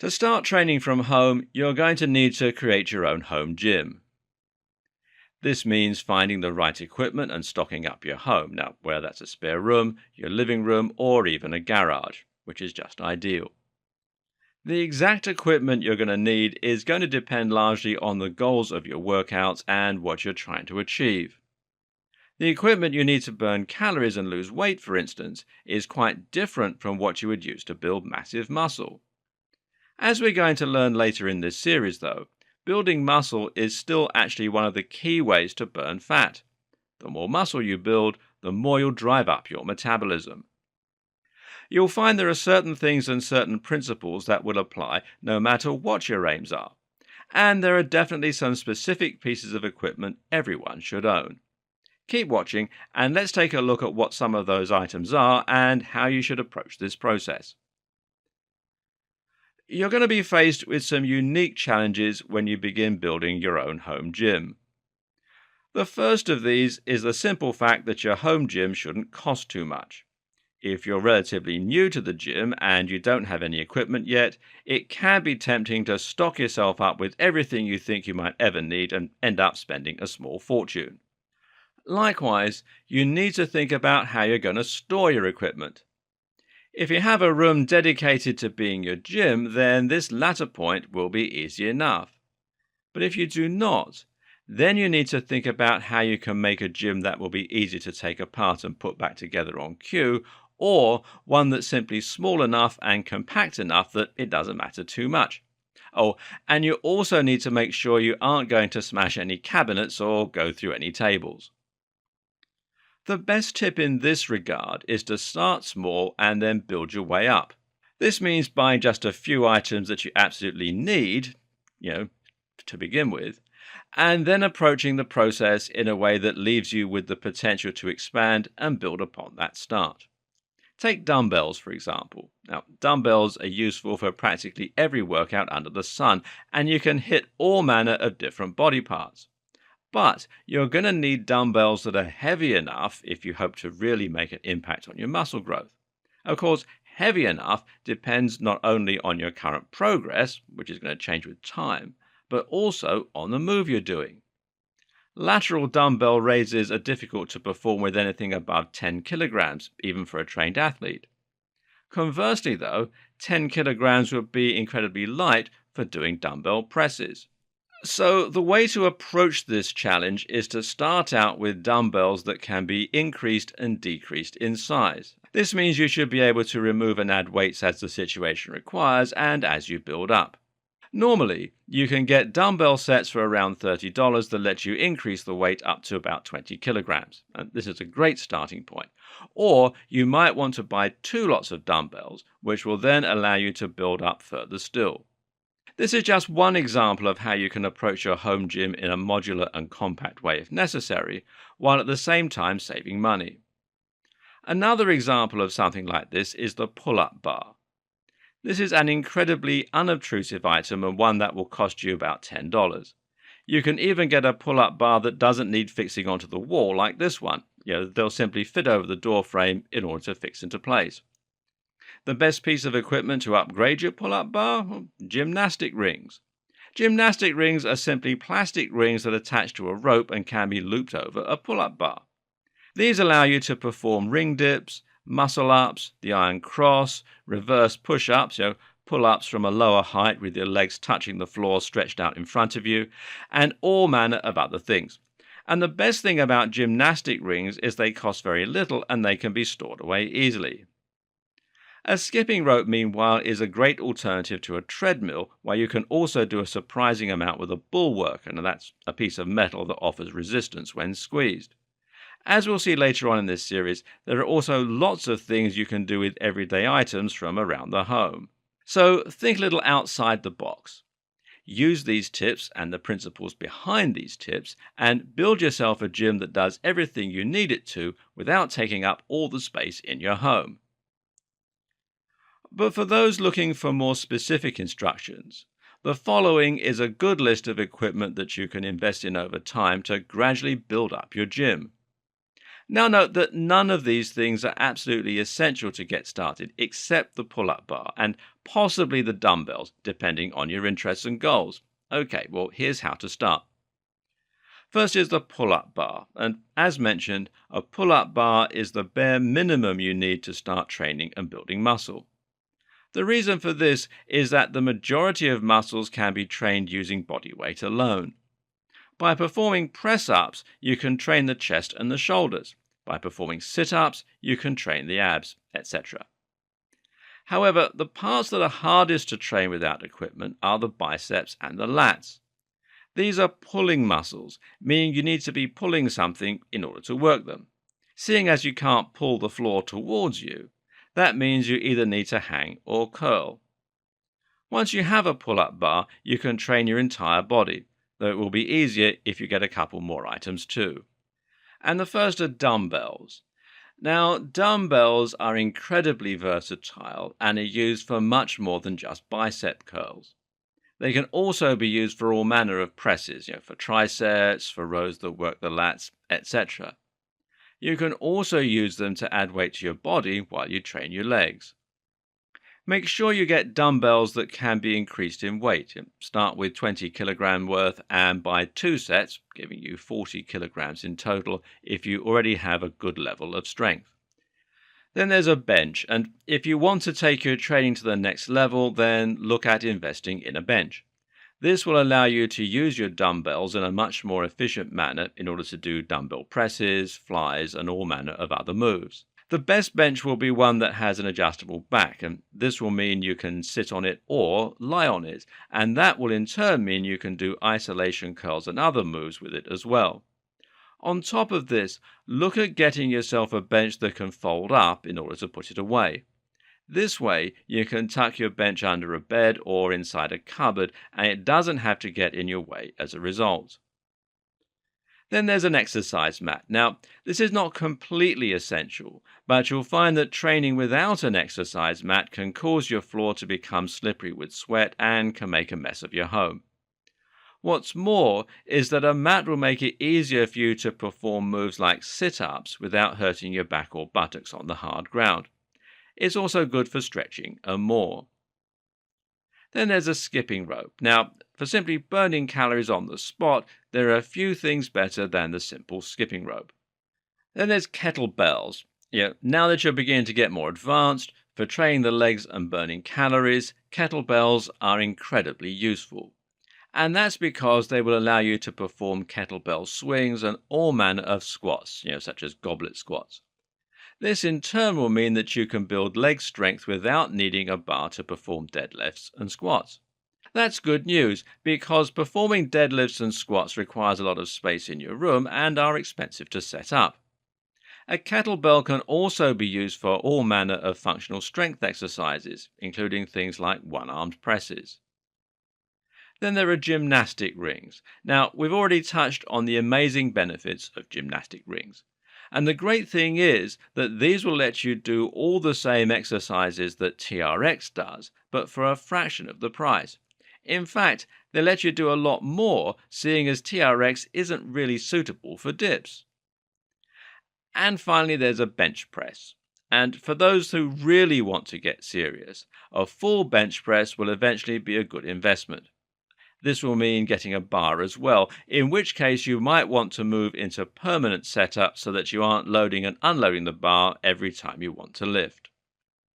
To start training from home, you're going to need to create your own home gym. This means finding the right equipment and stocking up your home. Now, whether that's a spare room, your living room, or even a garage, which is just ideal. The exact equipment you're going to need is going to depend largely on the goals of your workouts and what you're trying to achieve. The equipment you need to burn calories and lose weight, for instance, is quite different from what you would use to build massive muscle. As we're going to learn later in this series, though, building muscle is still actually one of the key ways to burn fat. The more muscle you build, the more you'll drive up your metabolism. You'll find there are certain things and certain principles that will apply no matter what your aims are. And there are definitely some specific pieces of equipment everyone should own. Keep watching and let's take a look at what some of those items are and how you should approach this process. You're going to be faced with some unique challenges when you begin building your own home gym. The first of these is the simple fact that your home gym shouldn't cost too much. If you're relatively new to the gym and you don't have any equipment yet, it can be tempting to stock yourself up with everything you think you might ever need and end up spending a small fortune. Likewise, you need to think about how you're going to store your equipment. If you have a room dedicated to being your gym, then this latter point will be easy enough. But if you do not, then you need to think about how you can make a gym that will be easy to take apart and put back together on cue, or one that's simply small enough and compact enough that it doesn't matter too much. Oh, and you also need to make sure you aren't going to smash any cabinets or go through any tables. The best tip in this regard is to start small and then build your way up. This means buying just a few items that you absolutely need, to begin with, and then approaching the process in a way that leaves you with the potential to expand and build upon that start. Take dumbbells, for example. Now, dumbbells are useful for practically every workout under the sun, and you can hit all manner of different body parts. But you're going to need dumbbells that are heavy enough if you hope to really make an impact on your muscle growth. Of course, heavy enough depends not only on your current progress, which is going to change with time, but also on the move you're doing. Lateral dumbbell raises are difficult to perform with anything above 10 kilograms, even for a trained athlete. Conversely, though, 10 kilograms would be incredibly light for doing dumbbell presses. So the way to approach this challenge is to start out with dumbbells that can be increased and decreased in size. This means you should be able to remove and add weights as the situation requires and as you build up. Normally, you can get dumbbell sets for around $30 that let you increase the weight up to about 20 kilograms. And this is a great starting point. Or you might want to buy 2 lots of dumbbells, which will then allow you to build up further still. This is just one example of how you can approach your home gym in a modular and compact way if necessary, while at the same time saving money. Another example of something like this is the pull-up bar. This is an incredibly unobtrusive item and one that will cost you about $10. You can even get a pull-up bar that doesn't need fixing onto the wall like this one. They'll simply fit over the door frame in order to fix into place. The best piece of equipment to upgrade your pull-up bar? Gymnastic rings. Gymnastic rings are simply plastic rings that attach to a rope and can be looped over a pull-up bar. These allow you to perform ring dips, muscle-ups, the iron cross, reverse push-ups, pull-ups from a lower height with your legs touching the floor stretched out in front of you, and all manner of other things. And the best thing about gymnastic rings is they cost very little and they can be stored away easily. A skipping rope, meanwhile, is a great alternative to a treadmill, where you can also do a surprising amount with a bulwark, and that's a piece of metal that offers resistance when squeezed. As we'll see later on in this series, there are also lots of things you can do with everyday items from around the home. So think a little outside the box. Use these tips and the principles behind these tips and build yourself a gym that does everything you need it to without taking up all the space in your home. But for those looking for more specific instructions, the following is a good list of equipment that you can invest in over time to gradually build up your gym. Now note that none of these things are absolutely essential to get started, except the pull-up bar and possibly the dumbbells, depending on your interests and goals. Okay, well, here's how to start. First is the pull-up bar, and as mentioned, a pull-up bar is the bare minimum you need to start training and building muscle. The reason for this is that the majority of muscles can be trained using body weight alone. By performing press-ups, you can train the chest and the shoulders. By performing sit-ups, you can train the abs, etc. However, the parts that are hardest to train without equipment are the biceps and the lats. These are pulling muscles, meaning you need to be pulling something in order to work them. Seeing as you can't pull the floor towards you, that means you either need to hang or curl. Once you have a pull-up bar, you can train your entire body, though it will be easier if you get a couple more items too. And the first are dumbbells. Now, dumbbells are incredibly versatile and are used for much more than just bicep curls. They can also be used for all manner of presses, for triceps, for rows that work the lats, etc. You can also use them to add weight to your body while you train your legs. Make sure you get dumbbells that can be increased in weight. Start with 20 kilogram worth and buy 2 sets, giving you 40 kilograms in total if you already have a good level of strength. Then there's a bench, and if you want to take your training to the next level, then look at investing in a bench. This will allow you to use your dumbbells in a much more efficient manner in order to do dumbbell presses, flies, and all manner of other moves. The best bench will be one that has an adjustable back, and this will mean you can sit on it or lie on it, and that will in turn mean you can do isolation curls and other moves with it as well. On top of this, look at getting yourself a bench that can fold up in order to put it away. This way, you can tuck your bench under a bed or inside a cupboard, and it doesn't have to get in your way as a result. Then there's an exercise mat. Now, this is not completely essential, but you'll find that training without an exercise mat can cause your floor to become slippery with sweat and can make a mess of your home. What's more is that a mat will make it easier for you to perform moves like sit-ups without hurting your back or buttocks on the hard ground. It's also good for stretching and more. Then there's a skipping rope. Now, for simply burning calories on the spot, there are a few things better than the simple skipping rope. Then there's kettlebells. Now that you're beginning to get more advanced, for training the legs and burning calories, kettlebells are incredibly useful. And that's because they will allow you to perform kettlebell swings and all manner of squats, such as goblet squats. This in turn will mean that you can build leg strength without needing a bar to perform deadlifts and squats. That's good news because performing deadlifts and squats requires a lot of space in your room and are expensive to set up. A kettlebell can also be used for all manner of functional strength exercises, including things like one-armed presses. Then there are gymnastic rings. Now, we've already touched on the amazing benefits of gymnastic rings. And the great thing is that these will let you do all the same exercises that TRX does, but for a fraction of the price. In fact, they let you do a lot more, seeing as TRX isn't really suitable for dips. And finally, there's a bench press. And for those who really want to get serious, a full bench press will eventually be a good investment. This will mean getting a bar as well, in which case you might want to move into permanent setup so that you aren't loading and unloading the bar every time you want to lift.